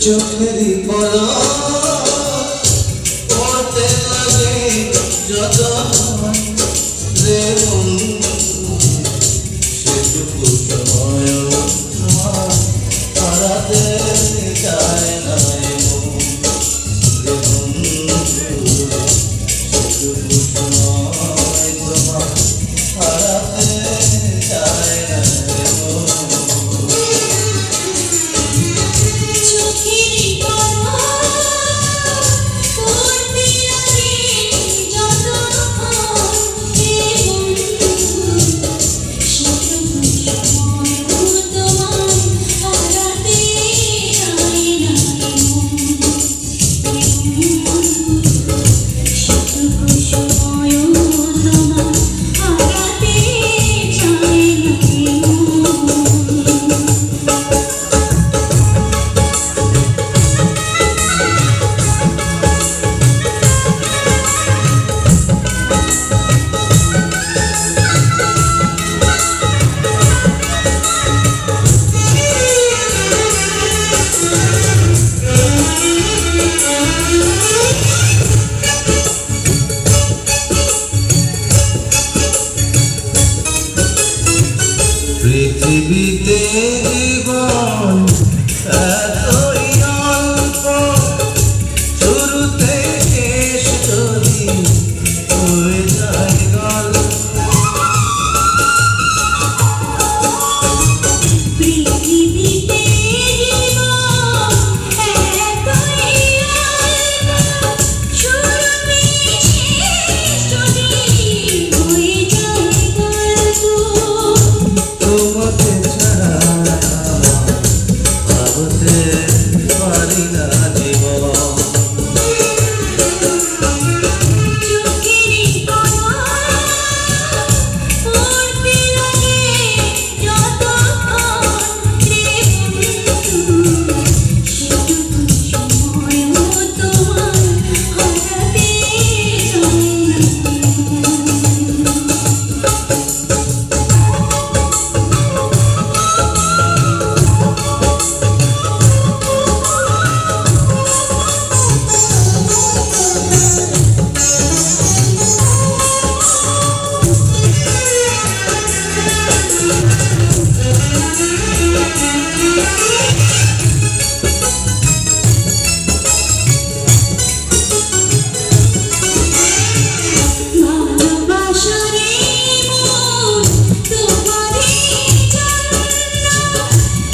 চোখেরই পলক পড়তে লাগে যত রে বন্ধু সেটুকু সময় তোমার হারাতে চায় না রে বন্ধু সেটুকু সময় তোমার হারাতে চায় না রে পৃথিবীতে জীবন এতই অল্প শুরুতে শেষ যদি হয়ে যায় গল্প পৃথিবীতে জীবন এতই অল্প শুরুতে শেষ যদি হয়ে যায় গল্প তোমাকে ছাড়া ভাবতে পারি না জীবন চোখেরই পলক পড়তে লাগে যতক্ষণ রে বন্ধু সেটুকু সময়ও তোমার হারাতে চায় ভালোবাসারে মন তোমারই জন্য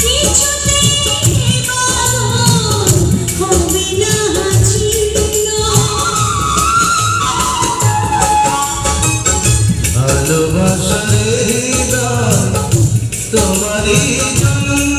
কিছুতেই বাঁধন হবে না ছিন্ন ভালোবাসার হৃদয় তোমারই জন্য